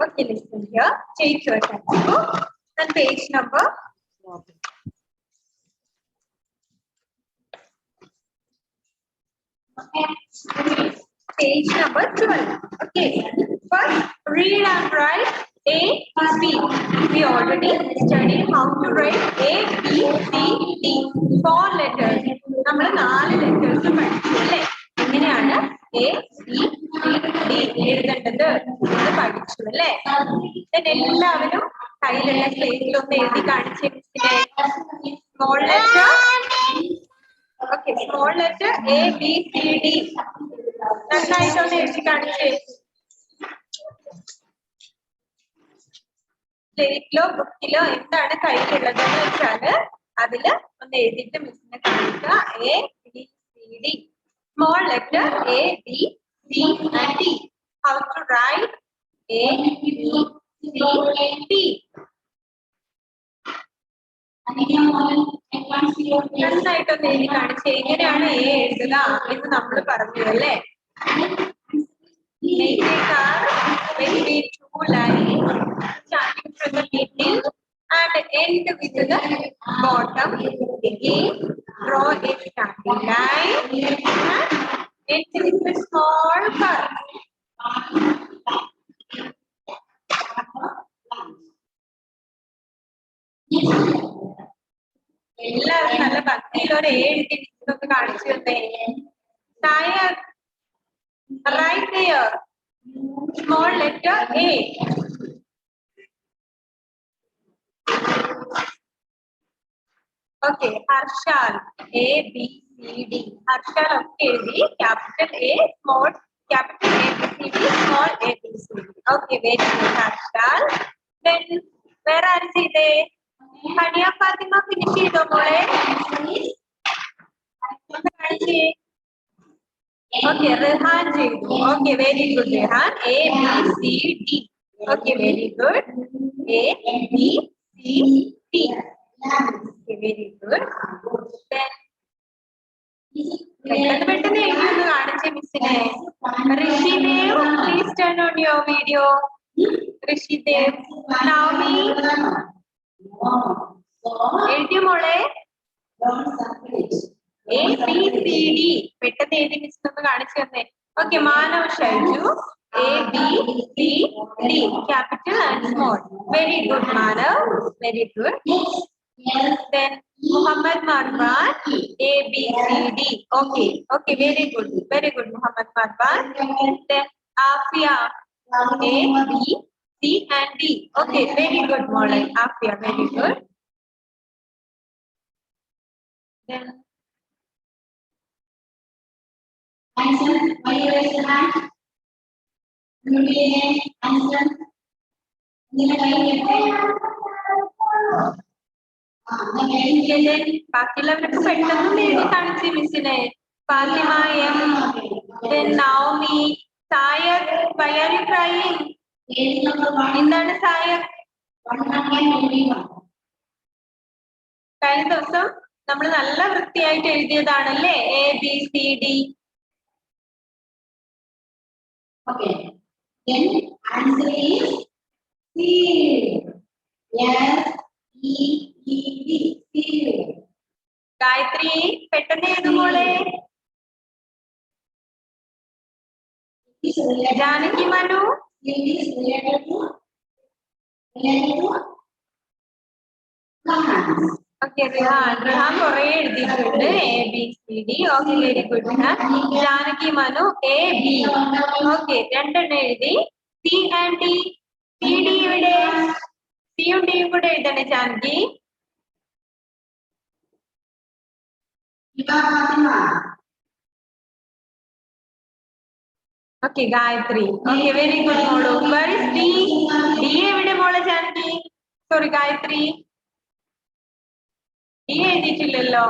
Okay, listen here. Take your textbook and page number. Page number 12. Okay. First, read and write A, B. We already studied how to write A, B, C, D. 4 letters. നമ്മൾ 4 letters പഠിച്ചു അല്ലേ? എങ്ങനെയാണ് A, B, C, D എഴുതേണ്ടത് എന്ന് പഠിച്ചു അല്ലേ? എല്ലാവരും കയ്യിലുള്ള സ്ലേറ്റിൽ ഒന്ന് എഴുതി കാണിച്ചു. Small letter. Okay, small letter A, B, C, D. നന്നായിട്ടൊന്ന് എഴുതി കാണിച്ചേ. സ്ലേറ്റിലോ ബുക്കിലോ എന്താണ് കയ്യിലുള്ളതെന്ന് വെച്ചാല് അതില് ഒന്ന് എഴുതിയിട്ട് മിസ്സിനെ കാണിക്കുക. A, B, C, D. Small letter A, B, C, and D. How to write A, B, C, D. നന്നായിട്ടൊന്ന് എഴുതി കാണിച്ച് എങ്ങനെയാണ് എ എഴുതുക എന്ന് നമ്മൾ പറഞ്ഞു അല്ലേ? Between two lines, starting from the middle and end with the bottom. Again, draw a starting line and end with a small curve. എല്ലാവരും നല്ല ഭംഗിയിൽ ഒരു എഴുതി ഇതൊക്കെ കാണിച്ചു തന്നേ. Right there, small letter A. Okay, Harshal A, B, C, D. Harshal okay, D, capital A, small capital A, B, C, D, small A, B, C, D. Okay, very good, Harshal. Then where are they? Hania Fatima finish it, mole. Okay, Rehan ji. Okay, very good, Rehan. A, B, C, D. Okay, very good. A, B, C, D. Okay, very good. Then, പെട്ടെന്ന് എഴുതിയൊന്ന് കാണിച്ചേ മിസ്സിനെ. Rishidev, please turn on your video. Rishidev, Naomi. എഴുതിയ മോളെ. A, B, C, D. പെട്ടെന്ന് എഴുതി മിസ്സിനെ ഒന്ന് കാണിച്ചു തന്നെ. Okay, Manav Shaiju. A, B, C, D. Capital and small. Very good, Manav. Very good. Then Muhammad Marwan. A, B, C, D. Okay, okay, very good. Very good, Muhammad Marwan. Then Afia. A, B, C, and D. Okay, very good, Molly. Afia, very good. Then Anson, why you raise your hand? Anson. ബാക്കിയുള്ളവരൊക്കെ പെട്ടെന്ന് എഴുതി കാണിച്ചു മിസ്സിനെ. Fatima M, Naumi, Sayak. Why are you crying? എന്താണ് സായക്? കഴിഞ്ഞ ദിവസം നമ്മൾ നല്ല വൃത്തിയായിട്ട് എഴുതിയതാണല്ലേ A, B, C, D. Okay. Then answer is C. Yes. E, E, D. C. Gayathri പെട്ടെന്ന് എഴുതുമോളെ. ജാനകി മനു. Okay, Rehan കുറെ എഴുതിയിട്ടുണ്ട്. A, B, C, D. Okay, very good. Janaki Manu A, B. Okay, രണ്ടെണ്ണം എഴുതി. C and D. C, D ഇവിടെ. C യും D യും കൂടെ എഴുതണേ Janaki. Okay, Gayatri. Okay, very good, Molo. Where is D? D എവിടെ മോളെ Janaki? Sorry, Gayatri. D എഴുതിയിട്ടില്ലല്ലോ.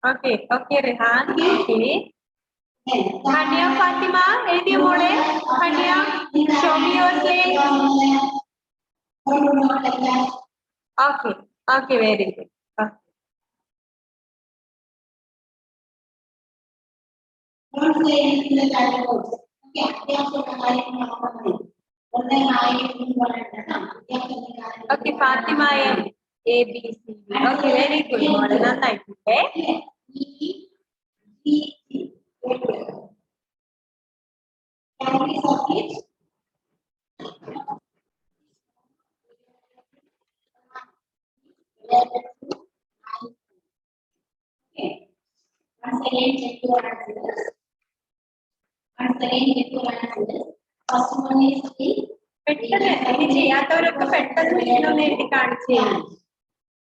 Okay, okay, Rehan. Okay. Hania Fatima, എഴുതിയ മോളെ. Hania, show me your slate. Okay, okay, very good. Don't say anything in the title words. Okay, okay, Fatima A B C D. Okay, very good. Model നന്നായിട്ടുണ്ട്. Once again, check your answers. First one is the പെട്ടെന്ന് ഇനി ചെയ്യാത്തവരൊക്കെ പെട്ടെന്ന് വീട്ടിലൊന്ന് എഴുതി കാണിച്ചു.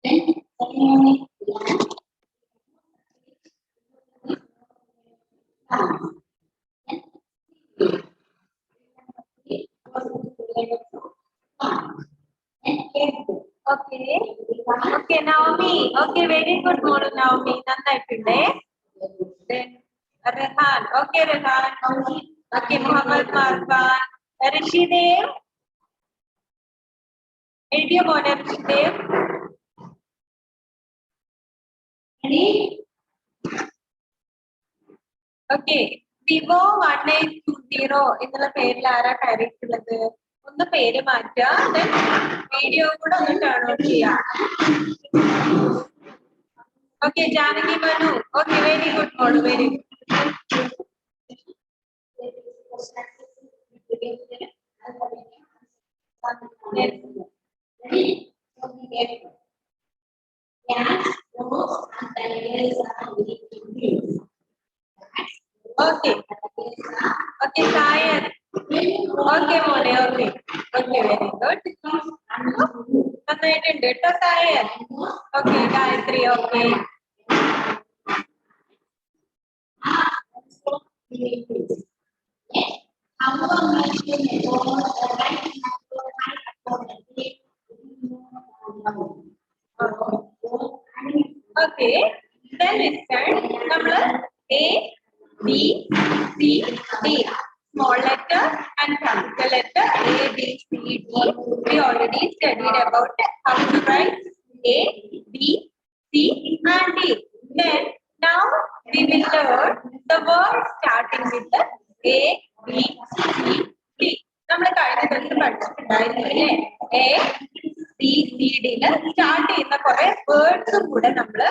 then second one is Okay. Okay, Naomi. Okay, very good model, Naomi. നന്നായിട്ടുണ്ട്. Then Rehan. Okay, Rehan. Okay, Muhammad Marfan. Rishidev. എഴുതിയ മോനെ Rishidev. Okay. Vivo 1820 എന്നുള്ള പേരിൽ ആരാ കയറിയിട്ടുള്ളത്? ഒന്ന് പേര് മാറ്റുക, then വീഡിയോ കൂടെ ഒന്ന് ടേൺ ഔട്ട് ചെയ്യാം. Okay, Janaki Manu. Okay, very good model, very good. Okay. Okay, Sayan. Okay, Mone. Okay. Okay, very good. നന്നായിട്ടുണ്ട് കേട്ടോ സായൻ. Okay, Gayatri. Okay. Okay, then listen. Number A, B, C, D. Small letter and capital letter A, B, C, D. We already studied about how to write A, B, C, and D. Then now we will learn the word starting with the A, B, C, D. നമ്മൾ കഴിഞ്ഞ ദിവസം പഠിച്ചിട്ടുണ്ടായിരുന്നു അല്ലേ? A, B, C, D start ചെയ്യുന്ന കുറെ വേർഡ്സും കൂടെ നമ്മള്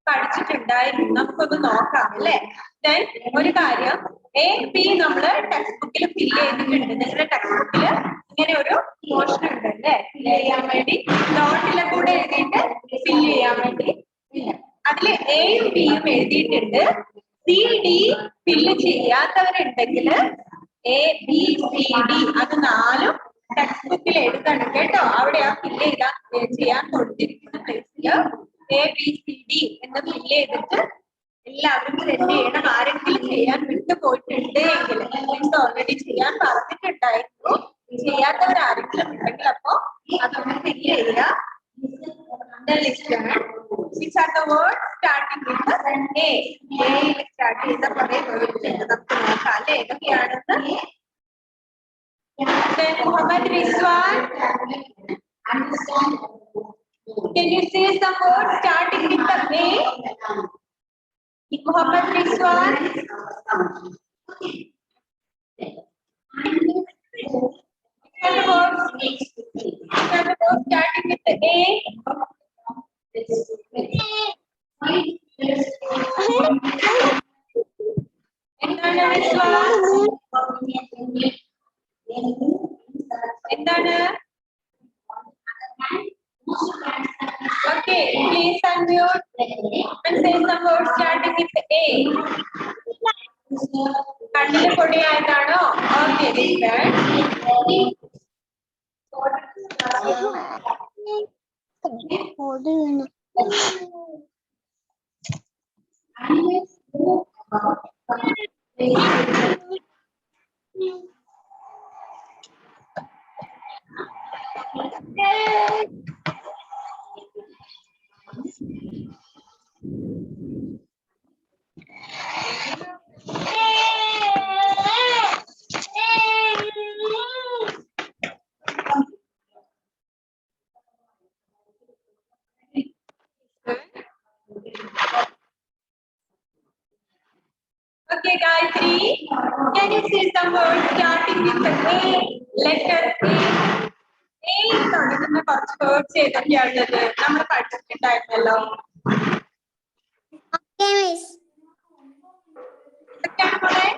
പഠിച്ചിട്ടുണ്ടായിരുന്നു. നമുക്കൊന്ന് നോക്കാം അല്ലെ? ദെൻ ഒരു കാര്യം, A, B നമ്മള് ടെക്സ്റ്റ് ബുക്കിൽ ഫില്ല് ചെയ്തിട്ടുണ്ട്. നിങ്ങളുടെ ടെക്സ്റ്റ് ബുക്കിൽ ഇങ്ങനെ ഒരു പോർഷൻ ഉണ്ട് അല്ലേ? ഫില്ല് ചെയ്യാൻ വേണ്ടി ഡോട്ടിലെ കൂടെ എഴുതിയിട്ട് ഫില്ല് ചെയ്യാൻ വേണ്ടി. അതില് എയും ബിയും എഴുതിയിട്ടുണ്ട്. സി ഡി ഫില്ല് ചെയ്യാത്തവരുണ്ടെങ്കിൽ എ ബി സി ഡി അത് 4ഉം ടെക്സ്റ്റ് ബുക്കിൽ എഴുതണം കേട്ടോ. അവിടെ ആ ഫില്ല് ചെയ്യാൻ കൊടുത്തിരിക്കുന്ന പ്ലേസില് എ ബി സി ഡി എന്ന് ഫില്ല് ചെയ്തിട്ട് എല്ലാവരും സെൻഡ് ചെയ്യണം. ആരെങ്കിലും ചെയ്യാൻ വിട്ടുപോയിട്ടുണ്ട് എങ്കിൽ, മീൻസ് ഓൾറെഡി ചെയ്യാൻ പറഞ്ഞിട്ടുണ്ടായിരുന്നു, ചെയ്യാത്തവർ ആരെങ്കിലും ഉണ്ടെങ്കിൽ അപ്പോ അതൊന്ന് ഫില്ല് ചെയ്യുക. Which are the words starting with the A? A യിൽ സ്റ്റാർട്ട് ചെയ്ത കുറെ വേർഡ്സ് ഉണ്ട്. നമുക്ക് നോക്കാം അല്ലെ ഏതൊക്കെയാണെന്ന്. Then Muhammad Rizwan, can you say some words starting with the A? Muhammad Rizwan. Which are the words starting with the A? എന്താണ് Rizwan? എന്താണ്? Okay, please unmute and say some words starting with A. കണ്ണില് പൊടിയായതാണോ? Okay, listen. Okay, Gayatri, can you say some words starting with the A, letter A? A തുടങ്ങുന്ന കുറച്ച് words ഏതൊക്കെയാണുള്ളത് നമ്മൾ പഠിച്ചിട്ടുണ്ടായിരുന്നല്ലോ. Okay, miss. ഇതൊക്കെയാണ് മോളെ.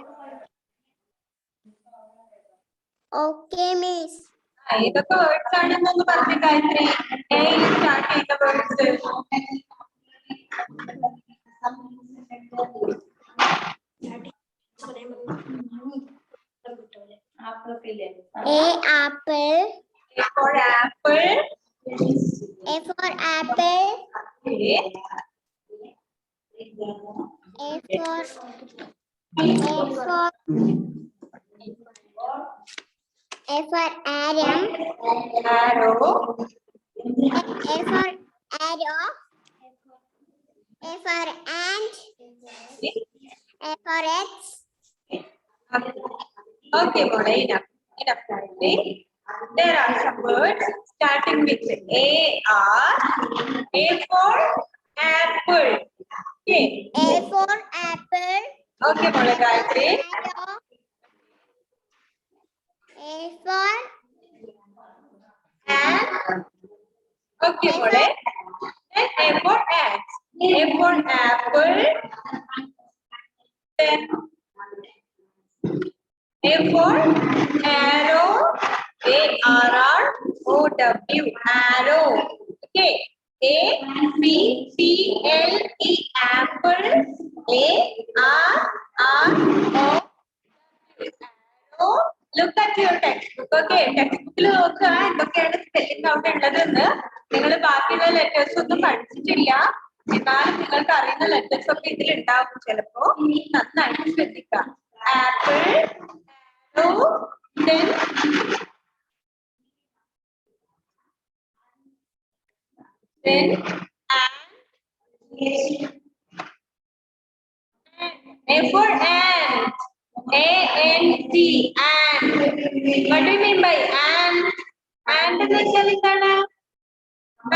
Okay, miss. ഏതൊക്കെ words ആണെന്നൊന്ന് പറഞ്ഞു Gayathri. A start ചെയ്ത words. A apple. A for apple. A for apple. Okay. A for Adam. Arrow. A for arrow. A for ant. A for X. Okay, Mola, enough Gayatri. There are some words starting with A R. A for apple. Okay. A for apple. Okay, Mola Gayatri. Arrow. A for And okay, Mola. Then A for ant. A for apple. Then A for arrow. ARROW. Arrow. Okay. A B C L E apple. ARRO. Arrow. Look at your textbook. Okay. Textbookil നോക്കുക എന്തൊക്കെയാണ് spelling അവിടെ ഉള്ളതെന്ന്. നിങ്ങൾ ബാക്കിയുള്ള letters ഒന്നും പഠിച്ചിട്ടില്ല. എന്നാലും നിങ്ങൾക്ക് അറിയുന്ന ലെറ്റേഴ്സ് ഒക്കെ ഇതിൽ ഉണ്ടാവും ചിലപ്പോ. നന്നായിട്ട് ശ്രദ്ധിക്കാം. Apple, then A for ant. ANT. Ant. What do you mean by ant? Ant എന്ന് വെച്ചാൽ എന്താണ്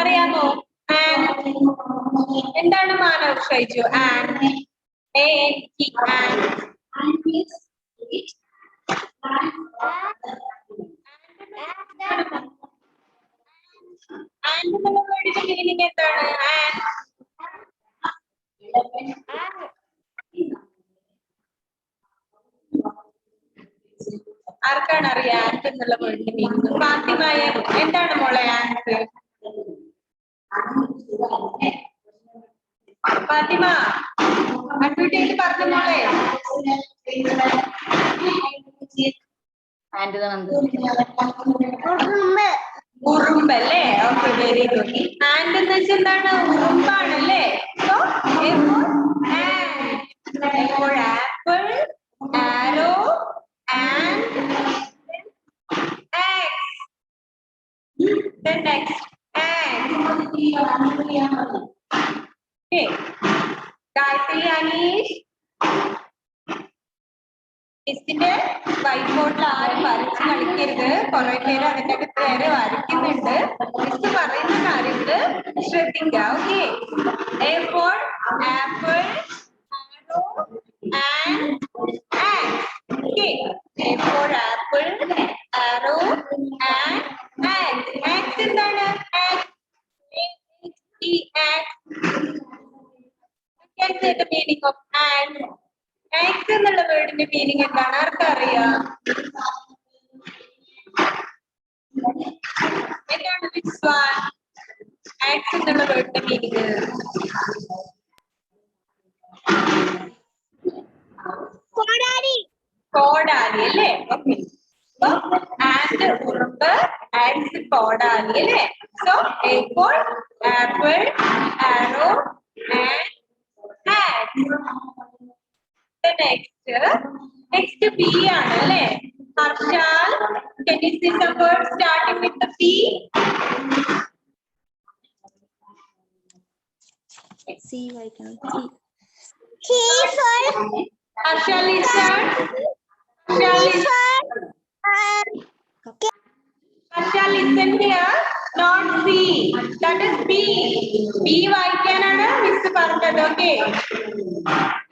അറിയാമോ? Ant. എന്താണ് Manav Shaiju? Ant. ANT. Ant. And എന്നുള്ള വേർഡിന്റെ മീനിങ് എന്താണ്? ആർക്കാണ് അറിയാം ആൻഡ് എന്നുള്ള വേർഡിന്റെ മീനിങ്? ഫാത്തിമായ എന്താണ് മോളെ ആൻഡ്? ഫാത്തിമ അൺമ്യൂട്ട് ചെയ്ത് പറഞ്ഞു മോളെ. ഉറുമ്പല്ലേ? Okay, very good. ആൻഡ് എന്ന് വെച്ചാൽ എന്താണ്? ഉറുമ്പാണല്ലേ? So A for apple, arrow, and X. Then next X. Okay. Gayatri, Anish. മിസ്സിന്റെ വൈറ്റ് ബോർഡിൽ ആരും വരച്ച് കളിക്കരുത്. കുറെ പേര് അതിന്റെ അകത്ത് വേറെ വരയ്ക്കുന്നുണ്ട്. മിസ് പറയുന്ന കാര്യങ്ങള് ശ്രദ്ധിക്കുക. Okay. A for apple, arrow, and X. Okay. A for apple, arrow, and X. X എന്താണ്? X. X. You can say the meaning of and. X എന്നുള്ള വേർഡിന്റെ മീനിങ് എന്താണ്? ആർക്കറിയാം? എന്താണ് വിശ്വാൻ? X എന്നുള്ള വേർഡിന്റെ മീനിങ് കോടാലി അല്ലേ? ഓക്കെ. ആൻഡ് ഉറുമ്പ്, ആൻഡ് കോടാലി അല്ലേ? So A for apple, arrow, and X. Next B ആണ് അല്ലേ? Harshal, can you see some words starting with the P? C for Harsha, listen. Harsha, listen here. not C. That is B. B വായിക്കാനാണ് miss പറഞ്ഞത്. Okay,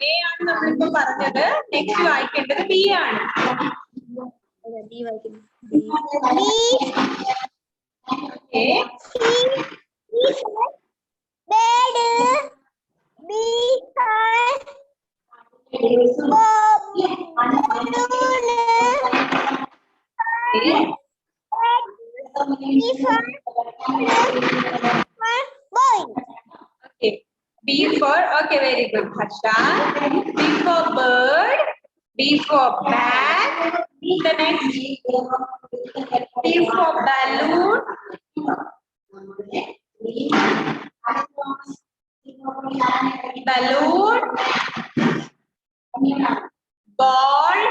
A ആണ് നമ്മളിപ്പോ പറഞ്ഞത്. Next വായിക്കേണ്ടത് B ആണ്. Okay. Okay. B for, okay, very good, Harsha. B for bird. B for bag. The next B for balloon. Balloon. Ball.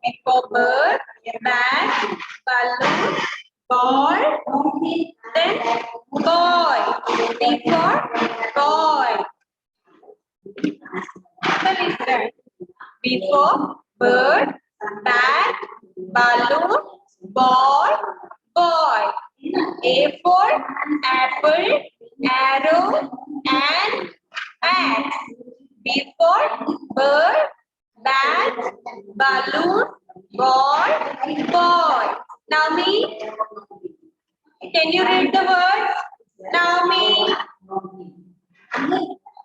B for bird, bag, balloon, ball, then boy. B for boy. B for bird, bag, balloon, ball, boy. A for apple, arrow, and axe. B for bird, bag, balloon, ball, boy. Naomi, can you read the words? Naomi,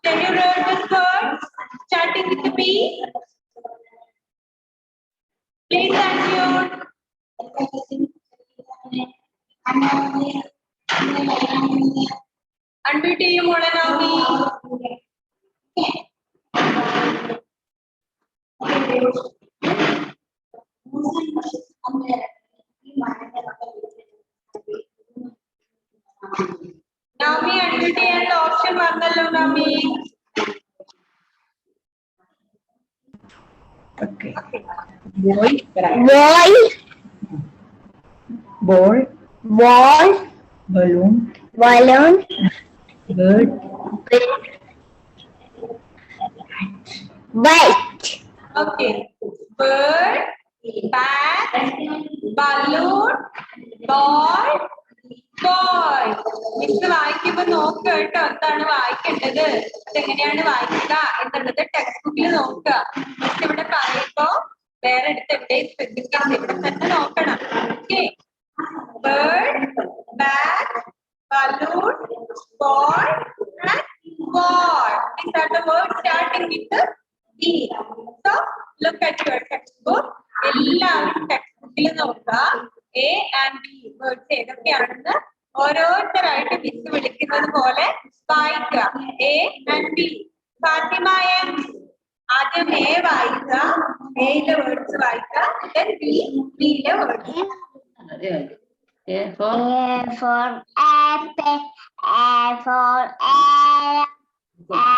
can you read this word starting with the B? Please unmute. Unmute ചെയ്യൂ മോളെ Naomi. Naomi, unmute ചെയ്യാനുള്ള option വന്നല്ലോ Naomi. Okay. Boy. Boy, Ball. ball, Balloon. balloon, Bird. white, Okay. Bird, bag, balloon, ball, boy. Miss വായിക്കുമ്പോ നോക്കുക കേട്ടോ, എന്താണ് വായിക്കേണ്ടത്, അതെങ്ങനെയാണ് വായിക്കുക എന്നുള്ളത് ടെക്സ്റ്റ് ബുക്കിൽ നോക്കുക. മിസ് ഇവിടെ പറയുമ്പോ വേറെ എടുത്തിട്ടേ ശ്രദ്ധിക്കണം, ഇവിടെ തന്നെ നോക്കണം. Okay. Bird, bag, balloon, ball, and ball. These are the words starting with the B. So look at your textbook. എല്ലാവരും ടെക്സ്റ്റ് ബുക്കിൽ നോക്കുക. A and B words ഏതൊക്കെയാണെന്ന് ഓരോരുത്തരായിട്ട് മിസ് വിളിക്കുന്നത് പോലെ വായിക്കുക. A and B. Fathima M, ആദ്യം A വായിക്കുക, Aയിലെ വേർഡ്സ് വായിക്കുക, then Bയിലെ words. A for apple, A for arrow, A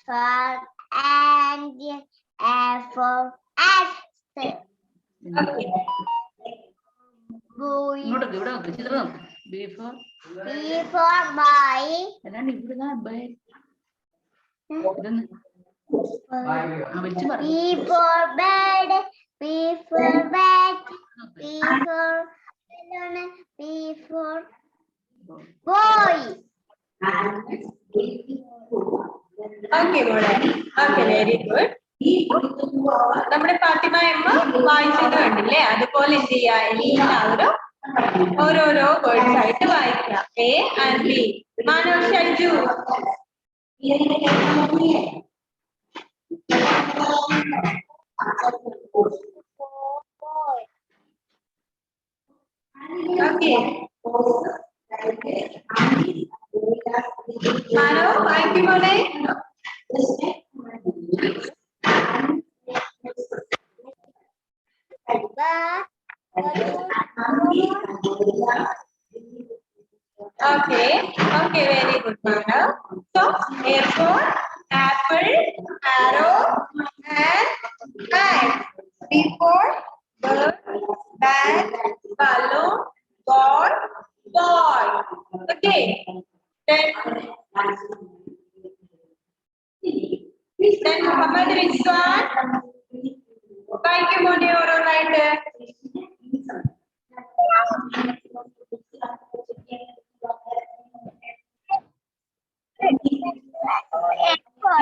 for ant, A for axe, Okay. boy, ഇങ്ങോട്ട് ഇവിടെ നോക്ക്, ചിത്രം നോക്ക്. B for B for boy, അല്ലാണ്ട് ഇവിടെ ഇതൊന്ന് വെച്ച് പറ. B for bed, B for bat, B for balloon, B for boy. Okay, മോളെ. Okay, very good. നമ്മുടെ ഫാത്തിമ എമ്മ വായിച്ചത് കണ്ടില്ലേ, അതുപോലെ എന്ത് ചെയ്യാ, എല്ലാവരും ഓരോരോ വേർഡ്സ് ആയിട്ട് വായിക്കുക. A and B. Manav Shaiju. Okay. Manav വായിക്കും മോളെ. Okay, okay, very good, Manav. So, A for apple, arrow, and kite. B for bird, bag, balloon, ball, boy. Okay. Then Muhammad Rizwan. Thank you, Moni, all right.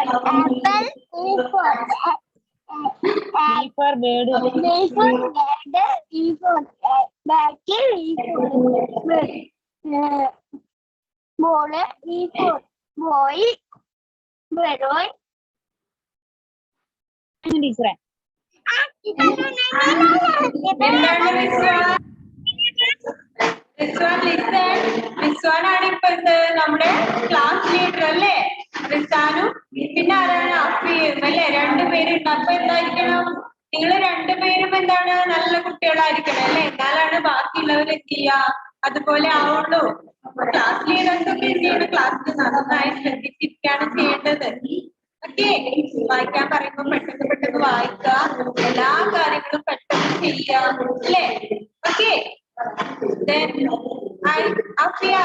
apple. E for bird. B for bird. E for bat. E for bird. Ball. E for boy. Boy. Teacher. എന്താണ് Rizwan listen. Rizwan ആണ് ഇപ്പോഴത്തെ നമ്മുടെ class leader അല്ലേ? റിസാനും പിന്നെ ആരാണ് അഫിയും അല്ലേ? രണ്ടുപേരുണ്ട്. അപ്പൊ എന്തായിരിക്കണം? നിങ്ങൾ രണ്ടുപേരും എന്താണ് നല്ല കുട്ടികളായിരിക്കണം അല്ലേ? എന്നാലാണ് ബാക്കിയുള്ളവർ എന്ത് ചെയ്യാ അതുപോലെ ആവുള്ളൂ. ക്ലാസ് ലീഡേഴ്സ് ഒക്കെ എന്ത് ചെയ്യണം? ക്ലാസ്സിൽ നന്നായി ശ്രദ്ധിച്ചിരിക്കുകയാണ് ചെയ്യേണ്ടത്. ഓക്കെ, വായിക്കാൻ പറയുമ്പോൾ പെട്ടെന്ന് പെട്ടെന്ന് വായിക്കുക, എല്ലാ കാര്യങ്ങളും പെട്ടെന്ന് ചെയ്യുക അല്ലേ? ഓക്കെ, അഫിയ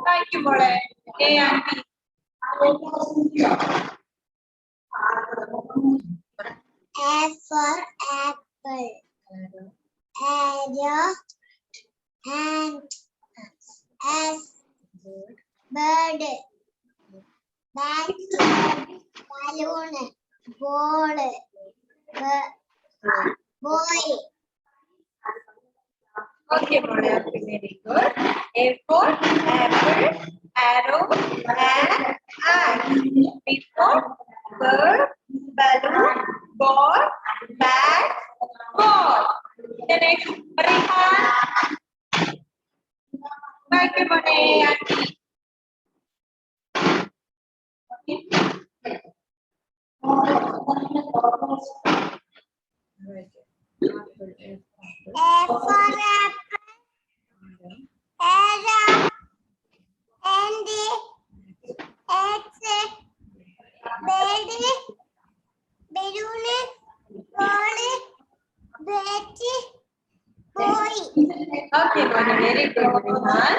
വായിക്കുമ്പോളെ A and A for apple. Arrow. Ant. S. Bird. Bat. Balloon. Ball. Boy. Okay, very good. A for apple, arrow, and B for bird, balloon, ball, bat, ball. The next, Rehan. Thank you, Auntie. A for apple. Arrow. And X. Bird. Balloon. Ball. Bat. Boy. Okay, very good, Rehan.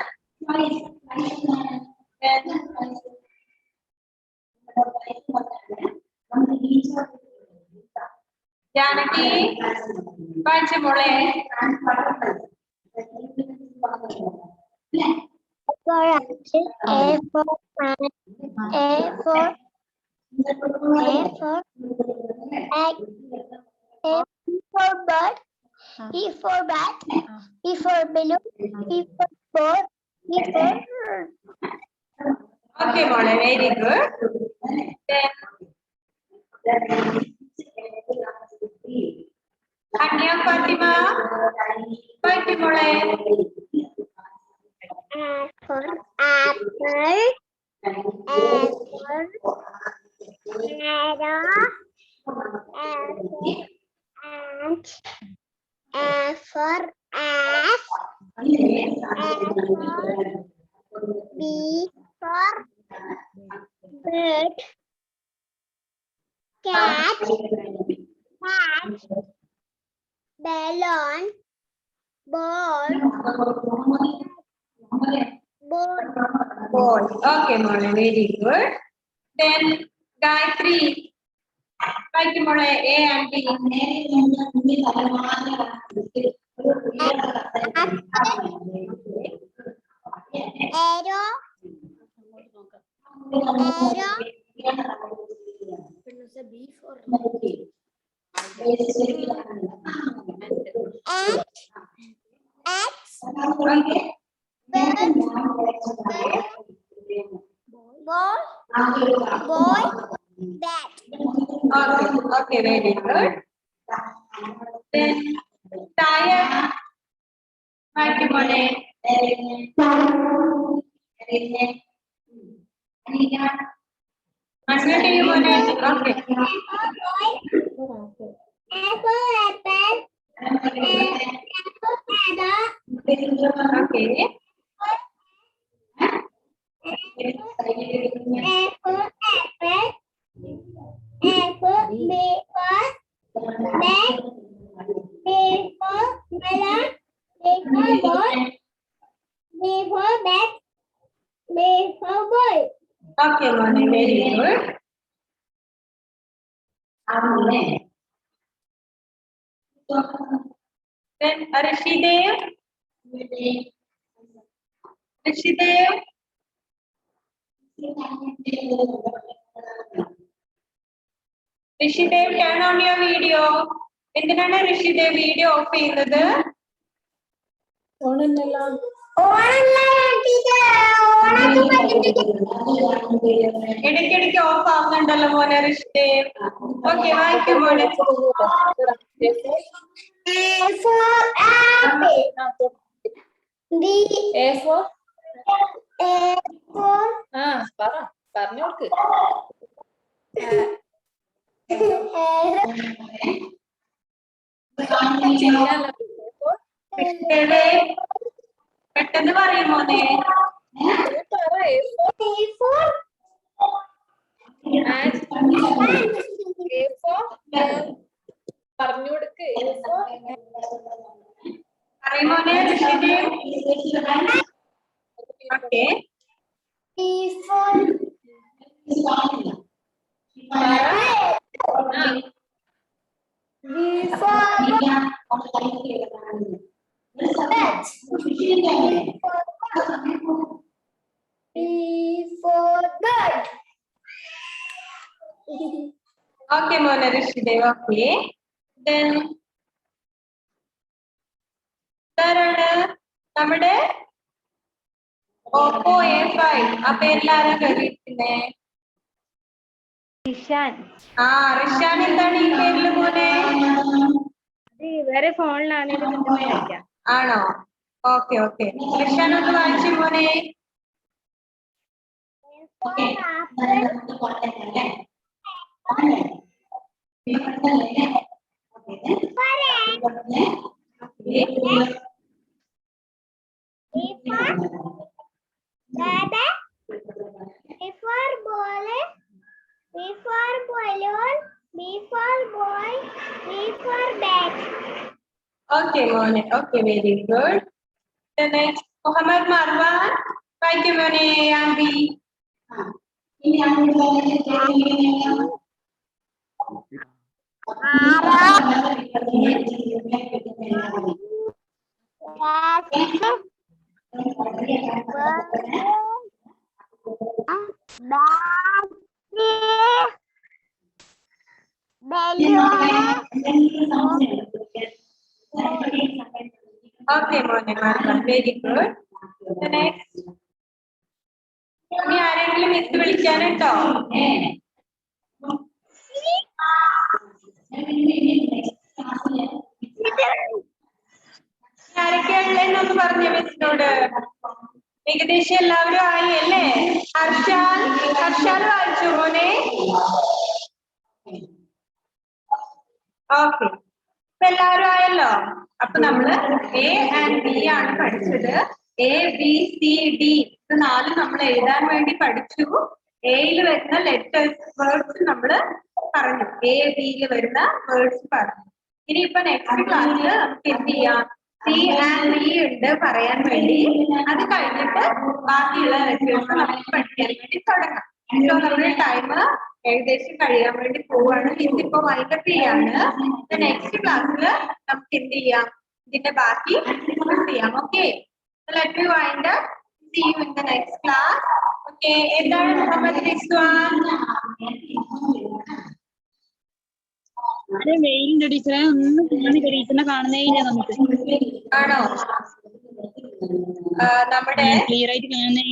Janaki, Panchamole. A for man. A for egg. A for bird. E for bat. E for balloon. E for ball. E for Okay, Mole, very good. Then, Anya Fatima, thank you, Mole. A for apple. A for arrow. A for ant. A for ass. A for B for bird. Cat. Balloon. Ball. Ball. Okay, Mole, very good. Then, Gayatri, thank you, Mole, A and B. Arrow. Arrow. X. Bird. Ball. Boy. Bat. Okay, very good. Then, Taya, thank you, Mole. Answer to you, Mole. Okay. A for apple. A for feather. Okay. A for apple. A for B for bat. B for balloon. B for ball. B for bat. B for boy. Okay, Mone, very good. Then, Rishidev. Rishidev. Rishidev turn on your video. എന്തിനാണ് Rishidev video of ചെയ്യുന്നത്? ഇടയ്ക്കിടയ്ക്ക് of ആവുന്നുണ്ടല്ലോ മോനെ Rishidev. Okay, വായിക്കും മോനെ. A for apple. B. A for A for പറഞ്ഞോക്ക്. ഋഷിദേവേ, പെട്ടെന്ന് പറയും മോനെ. A for പറഞ്ഞു കൊടുക്ക്. പറയും മോനെ Rishidev. Okay, B for B for bat. B for bird. Okay മോനെ ഋഷിദേവ്. ഓക്കെ, then ആരാണ് നമ്മുടെ ഓപ്പോ A5? ആ പേരിലാരാ കയറിയിരിക്കുന്നേ? ഋഷാൻ. ആ, ഋഷാൻ. എന്താണ് ഈ പേരില് മോനെ? വേറെ ഫോണിലാണ് ഇത് കിട്ടുന്നതായിരിക്കാം. ആണോ? ഓക്കെ ഓക്കെ, ഋഷാൻ ഒന്ന് വായിച്ചു മോനെ. A for ball. B for balloon. B for boy. B for bat. Okay മോനെ. Okay, very good. Next Muhammad Marwan. വായിക്കും മോനെ. ആൻഡി. ഓക്കെ മോനെ മർവാൻ, വെരി ഗുഡ്. നെക്സ്റ്റ് ഇനി ആരെങ്കിലും മിസ് വിളിക്കാനുണ്ടോ? ആരൊക്കെയാ ഉള്ളതെന്നൊന്ന് പറഞ്ഞ മിസ്സിനോട്. ഏകദേശം എല്ലാവരും ആയി അല്ലേ? ഹർഷാൽ വായിച്ചു മോനെ. ഓക്കെ, ഇപ്പൊ എല്ലാവരും ആയല്ലോ. അപ്പൊ നമ്മള് A and B ആണ് പഠിച്ചത്. ABCD ഇത് 4 നമ്മൾ എഴുതാൻ വേണ്ടി പഠിച്ചു. എയിൽ വരുന്ന ലെറ്റേഴ്സ് വേർഡ്സ് നമ്മള് പറഞ്ഞു. A-B-യിൽ വരുന്ന വേർഡ്സ് പറഞ്ഞു. ഇനിയിപ്പൊ നെക്സ്റ്റ് ക്ലാസ്സിൽ നമുക്ക് എന്ത് ചെയ്യാം? C and D ഉണ്ട് പറയാൻ വേണ്ടി. അത് കഴിഞ്ഞിട്ട് ബാക്കിയുള്ള ലെറ്റേഴ്സ് നമുക്ക് പഠിക്കാൻ വേണ്ടി തുടങ്ങാം. സോ നമ്മുടെ ടൈം ഏകദേശം കഴിയാൻ വേണ്ടി പോവാണ്. ഇതിപ്പോ വൈൻഡപ്പ് ചെയ്യാണ്. നെക്സ്റ്റ് ക്ലാസ്സിൽ നമുക്ക് എന്ത് ചെയ്യാം? ഇതിന്റെ ബാക്കി ഡിസ്കസ് ചെയ്യാം. Okay, let me wind up. See you in the next class. Okay, എന്താണ് മുഹമ്മദ് റിസ്വാൻ? വെയിലിന്റെ ടീച്ചറെ ഒന്നും ടീച്ചറിനെ കാണുന്നേ ഇല്ല നമുക്ക്. ആണോ? നമ്മുടെ ക്ലിയർ ആയിട്ട് കാണുന്നേ